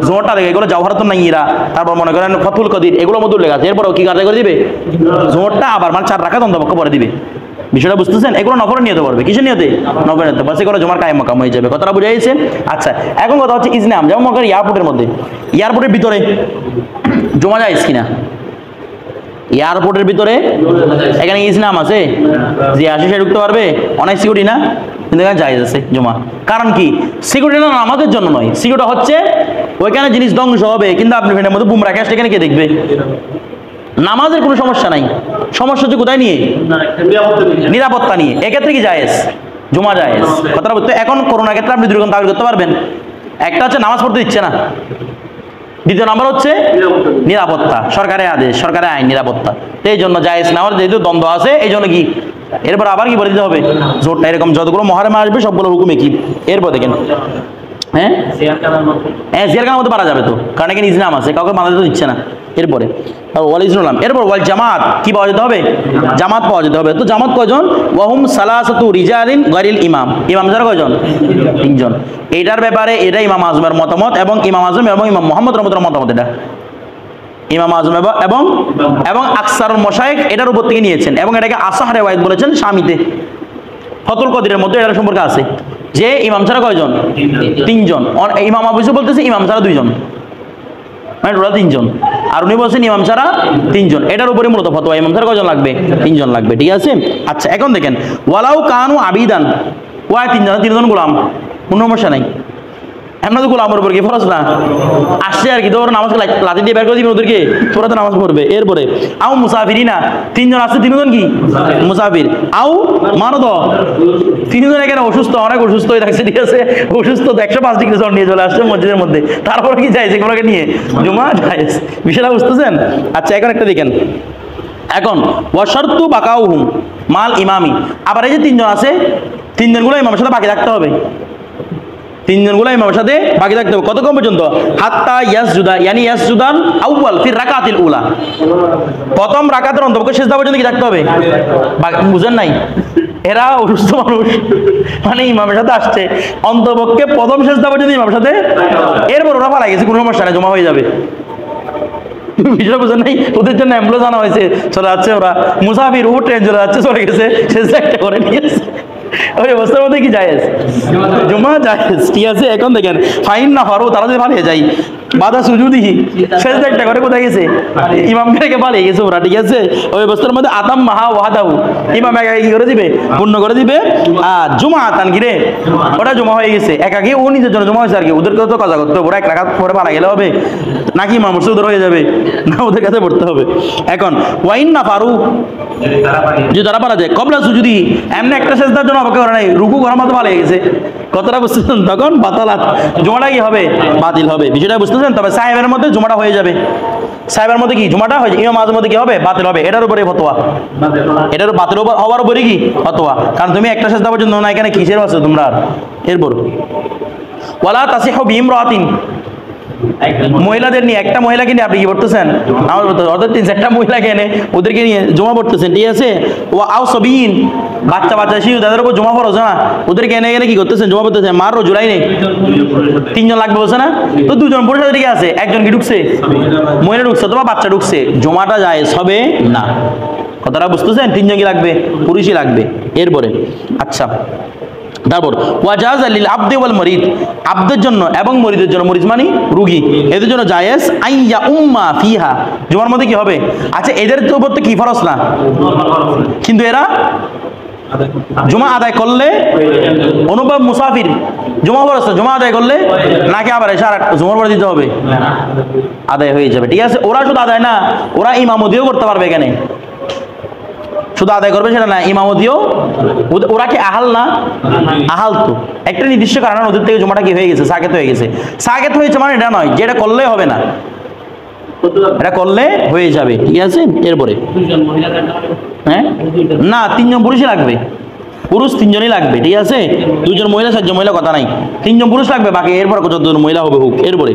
জোরটা দেখে, এগুলো জাওহারাতুন নাইয়্যিরা, তারপর মনে করেন ফাতুল কদির, এগুলোর মধ্যে লেখা আছে। এরপরেও কি কাজে করে দিবে? জোরটা আবার মানে 4 রাকাত অন্তপক্ষ পরে দিবে। বিষয়টা বুঝতেছেন? এগুলো নফরে নিয়তে পারবে। কিসের নিয়তে? নফরে নিয়তে, বাস এগুলো জমার কায়েম মাকাম হয়ে যাবে। কথাটা বুঝে গেছে? আচ্ছা, এখন কথা হচ্ছে ইজনে আম, যেমন মনে করেন এয়ারপোর্টের মধ্যে, এয়ারপোর্টের ভিতরে জমা যায় কিনা? এয়ারপোর্টের ভিতরে এখানে ইজনে আম আছে, যে আসে সে ঢুকতে পারবে, অনেক সিকিউরিটি না, কিন্তু এখানে জায়েজ আছে জমা। কারণ কি? সিকিউরিটি না আমাদের জন্য নয়, সিকিউরিটি হচ্ছে ওইখানে জিনিস ধ্বংস হবে, কিন্তু আপনি ফ্রেন্ডের মধ্যে বুম রাখে আসলে এখানে কে দেখবে? নামাজের কোনো সমস্যা নাই, সমস্যা হচ্ছে কোথায় নিয়ে? নিরাপত্তা নিয়ে। এক্ষেত্রে কি জায়েজ? জমা জায়েজ। কথাটা বলতে, এখন করোনার ক্ষেত্রে আপনি 2 রকম দাবি করতে পারবেন। একটা হচ্ছে নামাজ পড়তে দিচ্ছে না, দ্বিতীয় নাম্বার হচ্ছে নিরাপত্তা, সরকারের আদেশ, সরকারের আইন, নিরাপত্তা। এই জন্য জায়েজ নেওয়ার যেহেতু দ্বন্দ্ব আছে, এই জন্য কি এরপর আবার কি বলে দিতে হবে? জোরটা এরকম যতগুলো মহরমে আসবে সবগুলো হুকুমে কি? এরপর দেখেন, হ্যাঁ জিয়ারখানার মধ্যে পারা যাবে তো, কারণ এখানে ইজনাম আছে, কাউকে বাধা তো দিচ্ছে না। এরপরে ওয়াল ইজনুলাম, এরপর ওয়াল জামাত, কি পাওয়া যেতে হবে? জামাত পাওয়া যেতে হবে। তো জামাত কয়জন? ওয়াহুম সালাসাতু রিজালিন গায়রিল ইমাম, ইমাম যারা কয়জন? 3 জন। এটার ব্যাপারে এটা ইমাম আজমের মতামত, এবং ইমাম আজম এবং ইমাম মুহাম্মদ রহমতুল্লাহ মতামত। এটা ইমাম আজম এবং এবং আকসারুল মাশায়েখ এটার উপর থেকে নিয়েছেন, এবং এটাকে আসাহ রিওয়ায়াত বলেছেন শামিতে। ফাতুল কদিরের মধ্যে এটার সম্পর্কে আছে যে ইমাম ছাড়া কয়জন? 3 জন। ইমাম আবু ইউসুফ বলতেছে ইমাম ছাড়া 2 জন, মানে টোটাল 3 জন। আর উনি বলছেন ইমাম ছাড়া 3 জন। এটার উপরে মূলত ফতোয়া, ইমাম ছাড়া কয়জন লাগবে? 3 জন লাগবে। ঠিক আছে? আচ্ছা, এখন দেখেন ওয়ালাউ কানু আবিদান, ওয়া 3 জন, 3 জন গোলাম, কোনো সমস্যা নাই। এমন তো গোলামের উপর কি ফরজ না? আসছে আর কি, তো ওরা নামাজ লাঠি দিয়ে বের করে দিবেন ওদেরকে, তোরা তো নামাজ পড়বে। এরপরে আও মুসাফিরি না, 3 জন আসছে, 3 জন কি মুসাফির। আও মারদ, 3 জন এখানে অসুস্থ, অনেক অসুস্থ হয়ে থাকছে। ঠিক আছে, অসুস্থ 105 ডিগ্রি জ্বর নিয়ে চলে আসছে মসজিদের মধ্যে, তারপরে কি যায় সেগুলোকে নিয়ে জুমা জায়েজ। বিষয়টা বুঝতেছেন? আচ্ছা, এখন একটা দেখেন, এখন ওয়াশারতু বাকাউহুম মাল ইমামি, আবার এই যে তিনজন আছে, তিনজনগুলো ইমামের সাথে বাকি থাকতে হবে, তিনজনগুলো ইমামের সাথে বাকি থাকতে হবে কতক্ষণ পর্যন্ত? হাত্তা ইয়াসজুদা ইয়ানি ইয়াসজুদান আউয়াল ফির রাকাতিল উলা, প্রথম রাকাতের অন্তপক্ষে সিজদা পর্যন্ত কি থাকতে হবে? বুঝেন নাই? এরা অসুস্থ মানুষ, মানে ইমামের সাথে আসছে অন্তপক্ষে প্রথম সিজদা পর্যন্ত ইমামের সাথে, এরপর ওরা পালাই গেছে, কোনো সমস্যা নাই, জমা হয়ে যাবে। বিষয়টা বুঝেন নাই? ওদের জন্য অ্যাম্বুলেন্স আনা হয়েছে, চলে যাচ্ছে, ওরা মুসাফির, ও ট্রেন চলে যাচ্ছে, চলে গেছে, সিজদা একটা করে নিয়েছে, ওই অবস্থার মধ্যে কি জায়েজ? জুমা জায়েজ, ঠিক আছে। এখন দেখেন ফাইন না হরো, তারা যদি পালিয়ে যাই, বাধা সুজুদি সিজদা একটা করে কোথায় গেছে? ইমামকে রেখে পালিয়ে গেছে ওরা, ঠিক আছে। ওই অবস্থার মধ্যে আতাম মাহা ওয়াহাদাহু, ইমাম একাকি কি করে দিবে? পূর্ণ করে দিবে। আর জুমা আতান গিরে, ওটা জমা হয়ে গেছে একাকি, ও নিজের জন্য জমা হয়েছে আর কি, ওদেরকে তো কাজা করতে হবে, ওরা এক রাকাত পরে পালা গেলে হবে নাকি ইমাম ওদের হয়ে যাবে না, ওদের কাছে পড়তে হবে। এখন ওয়াইন না পারু, যদি তারা পারা যায় কবলা সুজুদি, এমনি একটা সিজদার জন্য অপেক্ষা করে নাই, রুকু করার মতো পালিয়ে গেছে, কতটা বুঝতেছেন? তখন বাতালাত, জুমাটা কি হবে? বাতিল হবে, বিষয়টা বুঝতেছেন? তবে সাহেবের মধ্যে জুমাটা হয়ে যাবে, সাহেবের মধ্যে কি জুমাটা হয়ে যায়, ইমাম আজমের মধ্যে কি হবে? বাতিল হবে। এটার উপরে ফতোয়া, এটার বাতিল হওয়ার উপরে কি ফতোয়া, কারণ তুমি একটা সিজদা পর্যন্ত না, এখানে কিসের আছে তোমরা? এরপর ওয়ালা তাসিহু বিইমরাতিন, মহিলাদের নিয়ে, একটা মহিলাকে নিয়ে আপনি কি করতেছেন? আমার অর্থাৎ 3-4টা মহিলাকে এনে ওদেরকে নিয়ে জমা পড়তেছেন, ঠিক আছে। ও আও সবিন, বাচ্চা বাচ্চা শিশু, তাদের উপর জমা পড়ছে না, ওদেরকে এনে এনে কি করতেছেন? জমা পড়তেছেন। মারও জুলাই নেই, 3 জন লাগবে বলছে না, তো 2 জন পুরুষ দিকে আছে, একজন কি ঢুকছে? মহিলা ঢুকছে অথবা বাচ্চা ঢুকছে, জমাটা জায়েজ হবে না। কথাটা বুঝতেছেন? 3 জন কি লাগবে? পুরুষই লাগবে। এরপরে আচ্ছা, তারপর ওয়াজাজ লিল আবদি ওয়াল মরিদ, আবদের জন্য এবং মরিদের জন্য, মরিদ মানে রোগী, এদের জন্য জায়েজ আইয়া উম্মা ফিহা, জুমার মধ্যে কি হবে? আচ্ছা, এদের তো উপর তো কি ফরজ না, কিন্তু এরা জুমা আদায় করলে, অনুভব মুসাফির, জুমা ফরজ, জুমা আদায় করলে নাকি আবার এসে আর জুমার পরে দিতে হবে? আদায় হয়ে যাবে, ঠিক আছে। ওরা শুধু আদায় না, ওরা ইমামতিও করতে পারবে, এখানে শুধু আদায় করবে সেটা না, ইমামতিও। ওরা কি আহাল না? আহাল তো, একটা নির্দিষ্ট কারণে ওদের থেকে জমাটা কি হয়ে গেছে? সাকেত হয়ে গেছে। সাকেত হয়েছে মানে এটা নয় যে এটা করলে হবে না, এটা করলে হয়ে যাবে, ঠিক আছে। এরপরে হ্যাঁ, না 3 জন পুরুষই লাগবে, পুরুষ 3 জনই লাগবে, ঠিক আছে। 2 জন মহিলা, 4 জন মহিলা কথা নাই, 3 জন পুরুষ লাগবে, বাকি এরপর যতজন মহিলা হবে হোক। এরপরে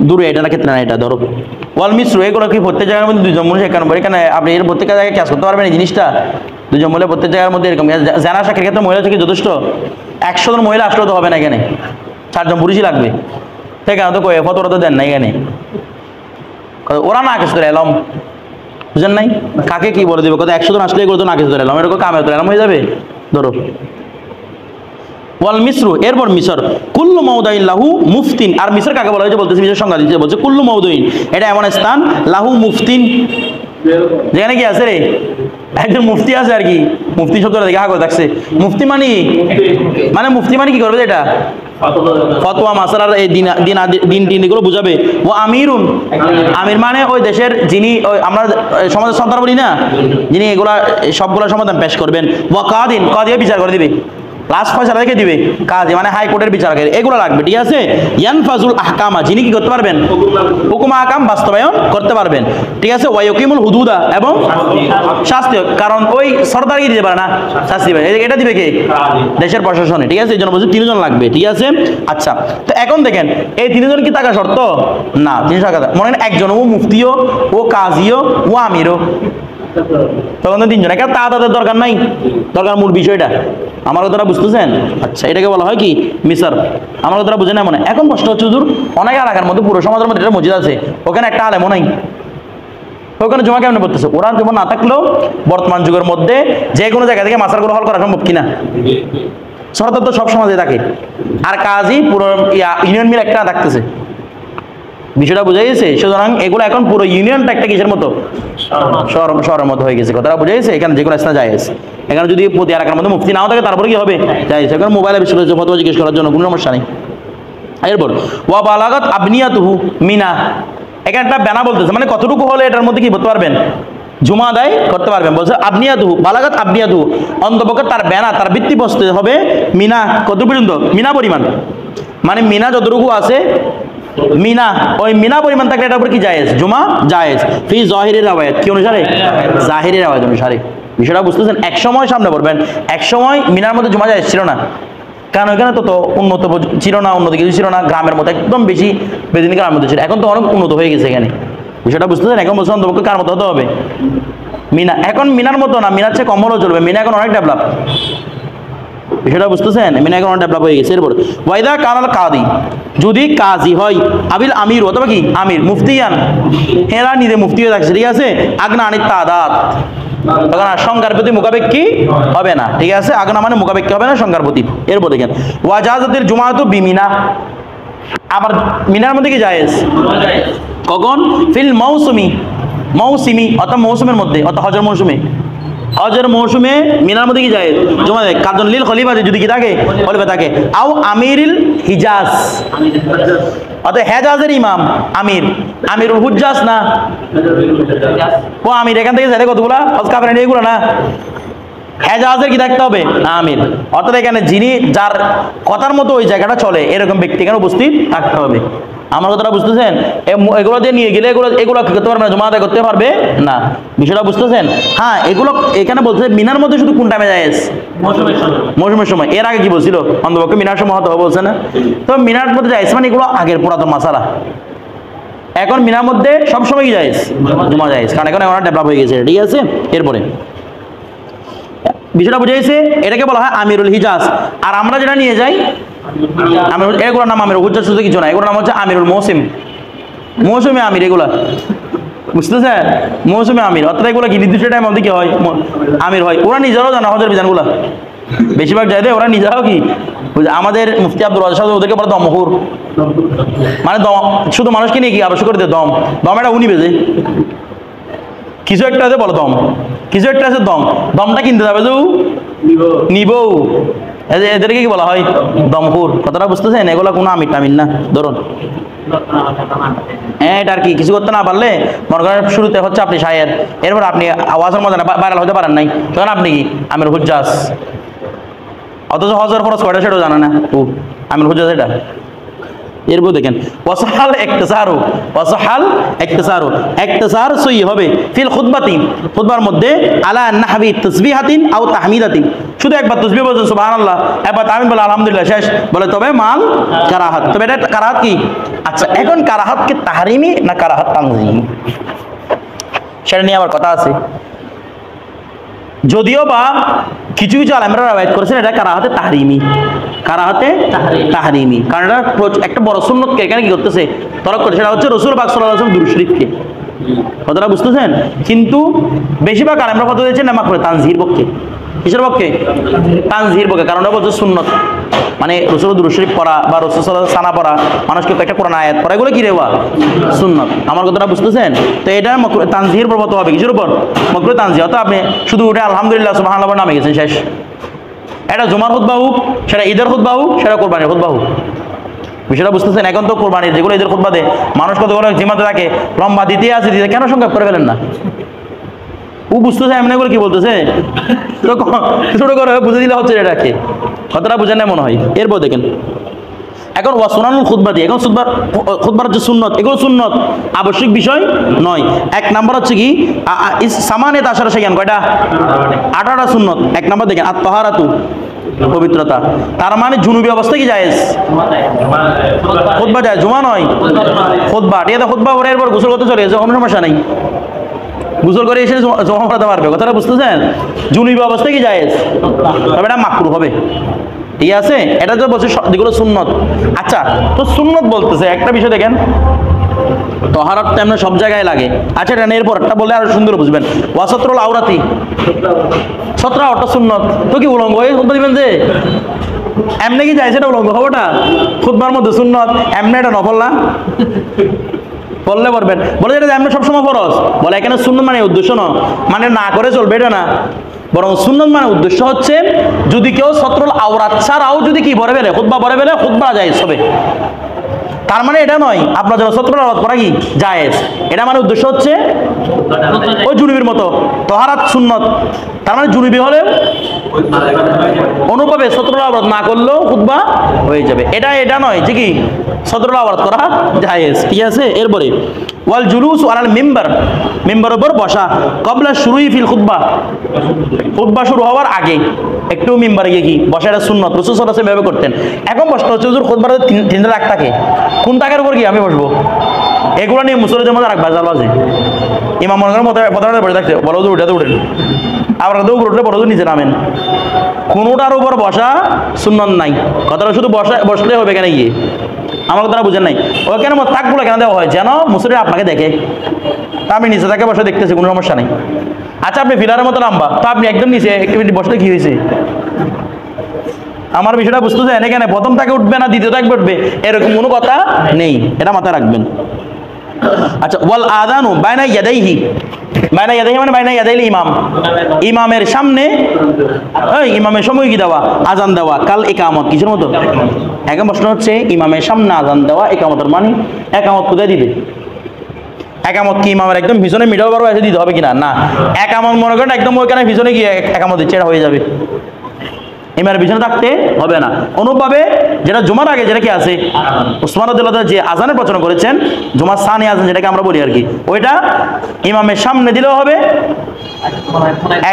দূরে, এটা ক্ষেত্রে না, এটা ধরো ওয়াল মিশ্র, এগুলো কি প্রত্যেক জায়গার মধ্যে 2 জন মহিলা কেন? এখানে আপনি এর প্রত্যেক জায়গায় ক্যাশ করতে পারবেন এই জিনিসটা, 2 জন মহিলা প্রত্যেক জায়গার মধ্যে এরকম। জানা শাকের ক্ষেত্রে মহিলা থেকে যথেষ্ট, 100 জন মহিলা আসলেও তো হবে না, এখানে 4 জন পুরুষই লাগবে, ঠিক আছে। তো ফতোয়া তো দেন না এখানে, ওরা না কিছু এলাম, বুঝেন নাই? কাকে কি বলে দেবে? কত 100 জন আসলে এগুলো তো না কিছু এলাম, এরকম কামে তো এলাম হয়ে যাবে, ধরো। ওয়াল মিসরু, এরপর মিসর, কুল্লু মাউদাইন লাহু মুফতিন, আর মিসর কাকে বলা হয়েছে বলতেছে, মিসর সংজ্ঞা দিচ্ছে, বলছে কুল্লু মাউদাইন, এটা এমন স্থান, লাহু মুফতিন, যেখানে কি আছে রে, একজন মুফতি আছে আর কি, মুফতি শব্দটা দেখে আগে থাকছে, মুফতি মানে মুফতি মানে কি করবে? এটা ফতোয়া মাসালার এই দিন এগুলো বুঝাবে। ও আমিরুন, আমির মানে ওই দেশের যিনি, আমরা সমাজের সন্তান বলি না, যিনি এগুলা সবগুলো সমাধান পেশ করবেন। ওয়া কাদিন, কাদিয়ে বিচার করে দিবে, লাস্ট ফয়সালা রেখে দিবে, কাজী মানে হাইকোর্টের বিচারকের, এগুলো লাগবে, ঠিক আছে। ইয়ানফাজুল আহকামা, যিনি কি করতে পারবেন? হুকুম আহকাম বাস্তবায়ন করতে পারবেন, ঠিক আছে। ওয়ায়ুকিমুল হুদুদা, এবং শাস্তি, কারণ ওই সরকার কি দিতে পারে না, শাস্তি দিবে, এটা দিবে কে? দেশের প্রশাসনে, ঠিক আছে। এই জন্য বলছি 3 জন লাগবে, ঠিক আছে। আচ্ছা, তো এখন দেখেন এই 3 জন কি থাকা শর্ত না? 3 টাকা মনে হয় একজন, ও মুফতিও, ও কাজীও, ও আমিরও, তখন তো 3 জন, একা তাদের দরকার নাই, দরকার মূল বিষয়টা। আমার কথাটা বুঝতেছেন? আচ্ছা, এটাকে বলা হয় কি? মিসর। আমার কথাটা বুঝে না মনে? এখন প্রশ্ন হচ্ছে, হুজুর অনেক এলাকার মধ্যে, পুরো সমাজের মধ্যে একটা মসজিদ আছে, ওখানে একটা আলেমও নাই, ওখানে জমা কেমন পড়তেছে? ওরা যেমন না থাকলেও বর্তমান যুগের মধ্যে যে কোনো জায়গা থেকে মাসার করে হল করা সম্ভব কিনা? সরকার তো সব সমাজে থাকে, আর কাজই পুরো ইউনিয়ন মিল একটা থাকতেছে, বিষয়টা বুঝা গেছে। সুতরাং এগুলো এখন পুরো ইউনিয়নটা একটা কিসের মতো? শহরের মতো হয়ে গেছে, কথাটা বুঝা গেছে। এখানে যে কোনো স্থানে যায়, এখানে যদি প্রতি এলাকার মধ্যে মুফতি নাও থাকে, তারপরে কি হবে? যাই, এখানে মোবাইলে বেশি ফতোয়া জিজ্ঞেস করার জন্য কোনো সমস্যা নেই। এরপর ওয়া বালাগাত আবনিয়াতুহু মিনা, এখানে একটা ব্যানা বলতেছে, মানে কতটুকু হলে এটার মধ্যে কি করতে পারবেন? জুমা আদায় করতে পারবেন। বলছে আবনিয়াতুহু, বালাগাত আবনিয়াতুহু, অন্তপক্ষে তার ব্যানা, তার ভিত্তি বসতে হবে মিনা, কত পর্যন্ত? মিনা পরিমাণ, মানে মিনা যতটুকু আছে মিনা, ওই মিনা পরিমাণ থাকলে এটার উপর কি জায়েজ? জুমা জায়েজ। ফি জাহিরের রাওয়ায়াত, কি অনুসারে? জাহিরের রাওয়ায়াত অনুসারে। বিষয়টা বুঝতেছেন? এক সময় সামনে পড়বেন, এক সময় মিনার মধ্যে জুমা জায়েজ ছিল না, কারণ ওইখানে তো উন্নত ছিল না, উন্নত কিছু ছিল না, গ্রামের মতো একদম বেশি বেদিনী গ্রামের মধ্যে ছিল। এখন তো অনেক উন্নত হয়ে গেছে এখানে। বিষয়টা বুঝতেছেন? এখন বলছেন অন্তপক্ষে কার মতো হতে হবে? মিনা। এখন মিনার মতো না, মিনার চেয়ে কম হলেও চলবে, মিনা এখন অনেক ডেভেলপ। বিষয়টা বুঝতেছেন? মিনা এখন অনেক ডেভেলপ হয়ে গেছে। এরপর ওয়াইদা কানাল কাদি, যদি কাজী হয়, আবিল আমির অথবা কি আমির, মুফতিয়ান, এরা নিজে মুফতি হয়ে থাকছে, ঠিক আছে? আগনা আনিত তাদাত, তখন আর সংখ্যার প্রতি মুখাপেক্ষী হবে না, ঠিক আছে? আগনা মানে মুখাপেক্ষী হবে না, সংখ্যার প্রতি। এরপর দেখেন ওয়াজাজাতিল জুমাআতু বিমিনা, আবার মিনার মধ্যে কি জায়েজ? কখন? ফিল মৌসুমি, মৌসুমি অর্থাৎ মৌসুমের মধ্যে, অর্থাৎ হজের মৌসুমে। হজের মৌসুমে মিনার মধ্যে কি জায়েজ? জুমা জায়েজ। কাজন লিল খলিফা, যদি কি থাকে, খলিফা থাকে। আও আমিরিল হিজাজ, অর্থাৎ হেজাজের ইমাম আমির, আমিরুল হুজ্জাজ না, ও আমির এখান থেকে যাই কতগুলা হজ কাফের এগুলো না, হেজাজের কি থাকতে হবে? আমির। অর্থাৎ এখানে যিনি যার কথার মতো ওই জায়গাটা চলে, এরকম ব্যক্তি এখানে উপস্থিত থাকতে হবে। আমার কথাটা বুঝতেছেন? এগুলো দিয়ে নিয়ে গেলে এগুলো কি করতে পারবে না? জমা আদায় করতে পারবে না। বিষয়টা বুঝতেছেন? হ্যাঁ, এগুলো এখানে বলছে মিনার মধ্যে শুধু কোন টাইমে জায়েজ? মৌসুমের সময়। এর আগে কি বলছিল? অন্তপক্ষে মিনার সময় হতে হবে বলছে না? তো মিনার মধ্যে জায়েজ মানে এগুলো আগের পুরাতন মাসালা। এখন মিনার মধ্যে সবসময় কি জায়েজ? জমা জায়েজ, কারণ এখন অনেক ডেভেলপ হয়ে গেছে, ঠিক আছে? এরপরে বিষয়টা বুঝাইছে, এটাকে বলা হয় আমিরুল হিজাজ। আর আমরা যেটা নিয়ে যাই আমিরুল, এগুলোর নাম আমিরুল হুজ্জাজ শুধু কিছু না, এগুলোর নাম হচ্ছে আমিরুল মৌসিম, মৌসুমে আমির। এগুলা বুঝতেছেন? মৌসুমে আমির, অর্থাৎ এগুলো কি নির্দিষ্ট টাইম মধ্যে কি হয়? আমির হয়। ওরা নিজেরাও জানা হজের বিধানগুলা, বেশিরভাগ যায় ওরা নিজেরাও কি। আমাদের মুফতি আব্দুল রাজ্জাক সাহেব ওদেরকে বলে দমহুর, মানে দম, শুধু মানুষকে নিয়ে কি আবশ্যক করে দেয় দম। দম এটা উনি বেজে, কিছু একটা আছে বলো দম, কিছু একটা আছে দম, দমটা কিনতে যাবে যে নিব, এদেরকে কি বলা হয়? দমকুর। কথাটা বুঝতেছেন? এগুলো কোনো আমির টামির না। ধরুন হ্যাঁ, এটা আর কি কিছু করতে না পারলে মনে করেন শুরুতে হচ্ছে আপনি শায়ের, এরপর আপনি আওয়াজের মধ্যে ভাইরাল হতে পারেন নাই, তখন আপনি কি আমির হুজ্জাজ, অথচ হজের খরচ কয়টা সেটাও জানা না, ও আমির হুজ্জাজ এটা। এরপর দেখেন ওয়াসাহাল ইকতিসারু, ওয়াসাহাল ইকতিসারু, ইকতিসার সহি হবে ফিল খুতবাতি, খুতবার মধ্যে আলা নাহবি তাসবিহাতিন আও তাহমিদাতিন, শুধু একবার তাসবিহ বলছেন সুবহানাল্লাহ, একবার তাহমিদ বলে আলহামদুলিল্লাহ, শেষ বলে তবে মাল কারাহাত। তবে এটা কারাহাত কি? আচ্ছা, এখন কারাহাত কি তাহরিমি না কারাহাত তানজিমি, সেটা নিয়ে আবার কথা আছে। যদিও বা কিছু কিছু আলেমরা রাওয়ায়াত করেছেন এটা কারাহাতে তাহরিমি, কারাহাতে তাহরিমি, কারণ এটা একটা বড় সুন্নতকে এখানে কি করতেছে? তরক করে। সেটা হচ্ছে রাসূল পাক সাল্লাল্লাহু আলাইহি ওয়াসাল্লাম দুরূদ শরীফকে। কথাটা বুঝতেছেন? কিন্তু বেশিরভাগ আলেমরা কথা দিয়েছেন নামাজ পড়ে তানজিহির পক্ষে। কিসের পক্ষে? তানজিহির পক্ষে। কারণ ওটা বলছে সুন্নত, মানে রাসূলের দুরূদ শরীফ পড়া বা রাসূল সাল্লাল্লাহু আলাইহি সানা পড়া, মানুষকে একটা কোরআন আয়াত পড়া, এগুলো কি রেওয়া? সুন্নত। আমার কথাটা বুঝতেছেন? তো এটা তানজিহির প্রবত হবে কিসের উপর? মাকরুহ তানজিহ। অর্থাৎ আপনি শুধু উঠে আলহামদুলিল্লাহ সুবহানাল্লাহ নামে গেছেন, শেষ। এটা জুমার খুতবা হোক, সেটা ঈদের খুতবা হোক, সেটা কোরবানির খুতবা হোক। বিষয়টা বুঝতেছেন? এখন তো কোরবানির যেগুলো ঈদের খুতবা দেয়, মানুষ কতগুলো জিম্মাতে থাকে, লম্বা দিতে আছে, দিতে কেন সংক্ষেপ করে ফেলেন না? ও বুঝতেছে এমনি করে কি বলতেছে, তো ছোট করে বুঝে দিলে হচ্ছে এটাকে, কথাটা বুঝেন না মনে হয়। এরপর দেখেন এখন ওয়া সুনানুল খুতবাতি, এখন খুতবার হচ্ছে সুন্নত, এগুলো সুন্নত, আবশ্যিক বিষয় নয়। এক নাম্বার হচ্ছে কি সামানে তাশারা শাইয়ান, কয়টা? 18টা সুন্নত। এক নাম্বার দেখেন আত-তাহারাতু, পবিত্রতা। তার মানে জুনুবি অবস্থা কি জায়েজ? খুতবা জায়েজ, জুমা নয়, খুতবা। ঠিক আছে, খুতবা পরে এরপর গোসল করতে চলে গেছে, কোনো সমস্যা নেই, গোসল করে এসে জমা পড়াতে পারবে। কথাটা বুঝতেছেন? জুনুবি অবস্থা কি জায়েজ, তবে এটা মাকরুহ হবে, ঠিক আছে? এটা তো বলছে যেগুলো সুন্নত। আচ্ছা, তো সুন্নত বলতেছে, একটা বিষয় দেখেন, তহারাত তেমন সব জায়গায় লাগে। আচ্ছা, এটা এরপর একটা বললে আরো সুন্দর বুঝবেন। ওয়াসত্রুল আওরাতি, সতরা ওটা সুন্নত, তো কি উলঙ্গ হয়ে খুতবা দিবেন যে? এমনি কি যায় সেটা উলঙ্গ হবে? ওটা খুতবার মধ্যে সুন্নত, এমনি এটা নফল না, বললে পারবেন। বলে এটা এমনি সবসময় ফরজ, বলে এখানে সুন্নত মানে উদ্দেশ্য না, মানে না করে চলবে এটা না, বরং সুন্নত মানে উদ্দেশ্য হচ্ছে যদি কেউ সতরুল আওরাত ছাড়াও যদি কি বলে ফেলে, খুতবা বলে ফেলে, খুতবা জায়েজ হবে। তার মানে এটা নয় আপনার জন্য সতরুল আওরাত করা কি জায়েজ, এটা মানে উদ্দেশ্য হচ্ছে ওই জুনুবির মতো তহারাত সুন্নত। তার মানে জুনুবি হলে অনুভবে সতরুল আওরাত না করলেও খুতবা হয়ে যাবে। এটা নয় যে কি সতরুল আওরাত করা জায়েজ, ঠিক আছে। এরপরে ওয়াল জুলুস আলাল মিম্বার, মিম্বারের উপর বসা কবলা শুরুই ফিল খুতবা, খুতবা শুরু হওয়ার আগে একটু মিম্বারে গিয়ে কি বসা, এটা সুন্নত, রাসূল সাল্লাল্লাহু আলাইহি ওয়াসাল্লাম এভাবে করতেন। এখন বসতে হচ্ছে হুজুর খুতবার তিনটা রাগ থাকে, কোন তাকের উপর কি আমি বসবো, এগুলো নিয়ে মুসল্লিদের মধ্যে রাখ বাজার বাজে। ইমাম মনে করেন পতাকাটা বসে থাকছে, বলো হুজুর উঠাতে উঠেন, আবার উপর উঠলে বড় নিচে নামেন, কোনোটার উপর বসা সুন্নত নাই। কথাটা শুধু বসলে হবে কেন গিয়ে, আমার কথা বুঝেন নাই। ওখানে তাকগুলো কেন দেওয়া হয়, যেন মুসল্লি আপনাকে দেখে, তা আমি নিচে তাকে বসে দেখতেছি, কোনো সমস্যা নেই। আচ্ছা আপনি ফিলারের মতো নামবা, তো আপনি একদম নিচে একটু মিনিট বসলে কি হয়েছে, আমার বিষয়টা বুঝতেছেন। এখানে প্রথম তাকে উঠবে না দ্বিতীয় তাকে উঠবে এরকম কোনো কথা নেই, এটা মাথায় রাখবেন। আচ্ছা ওয়াল আযানু বাইনা ইয়াদাইহি, বাইনা ইয়াদাইহি মানে বাইনা ইয়াদাইল ইমাম, ইমামের সামনে ইমামের সময় কি দেওয়া, আজান দেওয়া, কাল ইকামত, কিসের মতো। এখন প্রশ্ন হচ্ছে ইমামের সামনে আজান দেওয়া ইকামতের মানে একামত কোথায় দিবে, একামত কি ইমামের একদম পিছনে মিডল বড় এসে দিতে হবে কিনা, না একামত মনে করেন একদম ওইখানে পিছনে গিয়ে একামত দিচ্ছে, এটা হয়ে যাবে, ইমামের পিছনে থাকতে হবে না। অনুভাবে যেটা জুমার আগে যেটা কি আছে উসমান রাদিয়াল্লাহু তাআলা যে আজানের প্রচলন করেছেন, জুমার সানি আজান যেটাকে আমরা বলি আর কি, ওইটা ইমামের সামনে দিলেও হবে,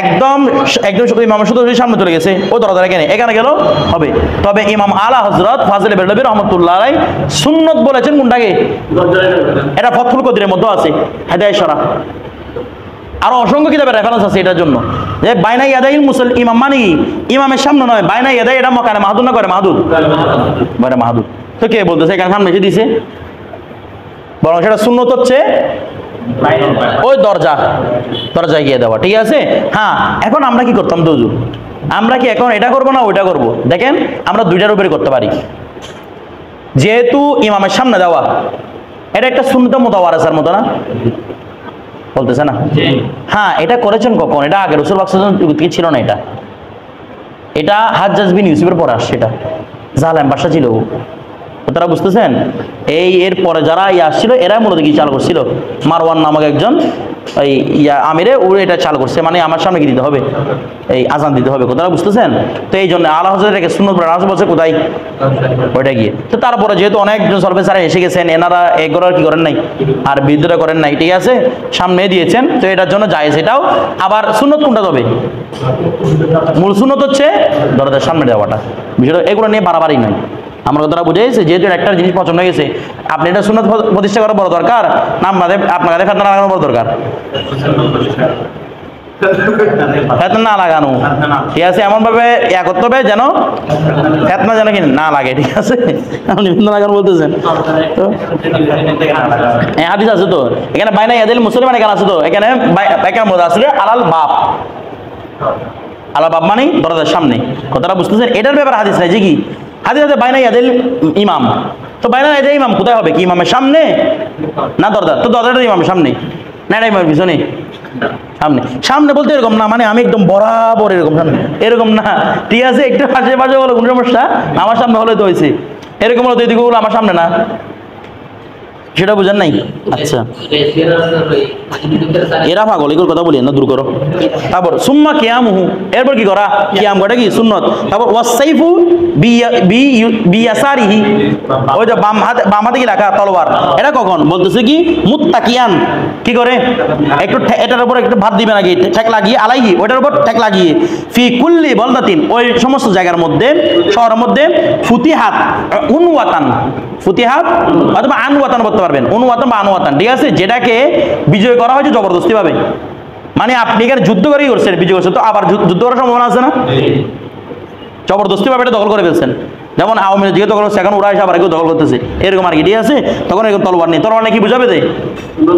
একদম একদম শুধু ইমামের শুধু সামনে চলে গেছে ও দরজা এখানে গেল হবে। তবে ইমাম আলা হযরত ফাজিল বেরলভী রাহমাতুল্লাহ আলাইহি সুন্নত বলেছেন কোনটাকে, এটা ফতহুল কদিরের মধ্যে আছে, হেদায়েত শরা, আরো অসংখ্য কিতাবের রেফারেন্স আছে এটার জন্য, যে বাইনা ইয়াদাইল মুসল ইমাম মানে ইমামের সামনে নয়, বাইনা ইয়াদাই এটা মকানে মাহদুদ না করে মাহদুদ, বাইরে মাহদুদ, তো কে বলতেছে এখানে সামনে এসে দিছে, বরং সেটা সুন্নত হচ্ছে ওই দরজায় গিয়ে দেওয়া, ঠিক আছে। হ্যাঁ এখন আমরা কি করতাম তো হুজুর, আমরা কি এখন এটা করবো না ওইটা করবো, দেখেন আমরা দুইটার উপরে করতে পারি। যেহেতু ইমামের সামনে দেওয়া এটা একটা সুন্নত মুতাওয়ারিসার মতো না, বলতেছে না, হ্যাঁ এটা করেছেন কখন, এটা আগে রাসূল সাল্লাল্লাহু আলাইহি ওয়াসাল্লাম ছিল না, এটা হাজ্জাজ বিন ইউসুফের পরে আসছে, এটা জালেম বাদশা ছিল, তারা বুঝতেছেন। এর পরে যারা আসছিল এরা মূলত কি চাল করছিল, মারওয়ান নামক একজন এই আমিরে ওরা এটা চাল করছে, মানে আমার সামনে কি দিতে হবে, এই আজান দিতে হবে, কথাটা বুঝতেছেন। তো এই জন্য আলা হযরত এটাকে সুন্নত বলছে কোথায়, ওইটা গিয়ে। তো তারপরে যেহেতু অনেকজন সলফেসারা এসে গেছেন, এনারা এগুলোর কি করেন নাই আর বিরোধিতা করেন নাই, ঠিক আছে, সামনে দিয়েছেন, তো এটার জন্য জায়েজ। এটাও আবার সুন্নত কোনটা তবে, মূল সুন্নত হচ্ছে দরজার সামনে দেওয়াটা, বিষয়টা এগুলো নিয়ে বাড়াবাড়ি নয়। আমার কথাটা বুঝে গেছে, যেহেতু একটা জিনিস পছন্দ হয়ে গেছে, আপনি এটা সুন্নত প্রতিষ্ঠা করা বড় দরকার না আপনার কাছে ফেতনা লাগানো বড় দরকার, ফেতনা লাগানো, ঠিক আছে, এমন ভাবে করতে হবে যেন ফেতনা যেন কি না লাগে, ঠিক আছে। আপনি ফেতনা লাগানো বলতেছেন তো হাদিস আছে তো, এখানে বাইনা ইয়াদিল মুসলিমান এখানে আছে তো, এখানে মধ্যে আসলে আলাল বাপ, আলাল বাপ মানে দরজার সামনে, কথাটা বুঝতেছেন। এটার ব্যাপারে হাদিস নাই যে কি, হাদিস আছে বাইনা ইয়াদিল ইমাম, তো বাইনা ইয়াদিল ইমাম কোথায় হবে, কি ইমামের সামনে না দরজা, তো দরজাটা ইমামের সামনে না এটা ইমামের পিছনে, সামনে বলতে এরকম না মানে আমি একদম বরাবর এরকম সামনে, এরকম না, ঠিক আছে, একটু আশেপাশে হলো কোনো সমস্যা, আমার সামনে হলে তো হয়েছে, এরকম হলো তো এদিকে আমার সামনে না, সেটা বুঝেন নাই। আচ্ছা এরা পাগল, এগুলোর কথা বলি না, দূর করো। তারপর সুম্মা কিয়ামুহু, এরপর কি করা, কিয়াম করা কি সুন্নত। তারপর ওয়াসাইফু বিয়াসারিহি, ওই যে বাম হাতে কি রাখা তলোয়ার, এটা কখন বলতেছে কি মুত্তাকিয়ান, কি করে একটু এটার উপর একটু ভাত দিবেন আগে, ঠেক লাগিয়ে আলাইহি, ওইটার উপর ঠেক লাগিয়ে, ফি কুল্লি বলদাতিন, ওই সমস্ত জায়গার মধ্যে শহরের মধ্যে ফুতিহাত উনওয়াতান, ফুতিহাত অথবা আনওয়াতান বলতে পারবেন, উনওয়াতান বা আনওয়াতান, ঠিক আছে, যেটাকে বিজয় করা হয়েছে জবরদস্তি ভাবে, মানে আপনি এখানে যুদ্ধ করেই করছেন, বিজয় করছেন, তো আবার যুদ্ধ করার সম্ভাবনা আছে না, জবরদস্তি ভাবে এটা দখল করে ফেলছেন, যেমন আওয়ামী লীগ যেহেতু দখল করছে, এখন ওরা এসে আবার কেউ দখল করতেছে, এরকম আর কি, ঠিক আছে, তখন এরকম তলোয়ার নেই, তলোয়ার নেই কি বুঝাবে দেয়,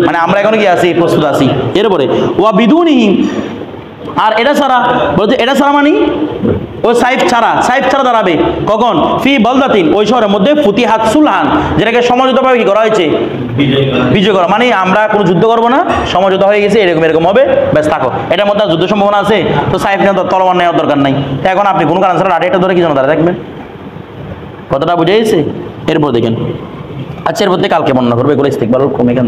মানে আমরা এখন কি আছি প্রস্তুত আছি। এরপরে ওয়া বিদুনিহি, আর এটা ছাড়া বলতে, এটা ছাড়া মানে ওই সাইফ ছাড়া দাঁড়াবে কখন, ফি বলদাতিন, ওই শহরের মধ্যে ফুতিহাত সুলহান, যেটাকে সমঝোতাভাবে কি করা হয়েছে, বিজয় করা, মানে আমরা কোনো যুদ্ধ করবো না, সমঝোতা হয়ে গেছে, এরকম হবে, ব্যাস থাকো, এটার মধ্যে যুদ্ধ সম্ভাবনা আছে, তো সাইফ নেওয়া তলোয়ার নেওয়ার দরকার নাই, এখন আপনি কোনো কারণ ছাড়া লাঠিটা ধরে কি জন্য দাঁড়ায় থাকবেন, কথাটা বুঝে গেছে। এরপর দেখেন, আচ্ছা এরপর থেকে কালকে বর্ণনা করবে, এগুলো ইস্তেকবাল কমে কেন।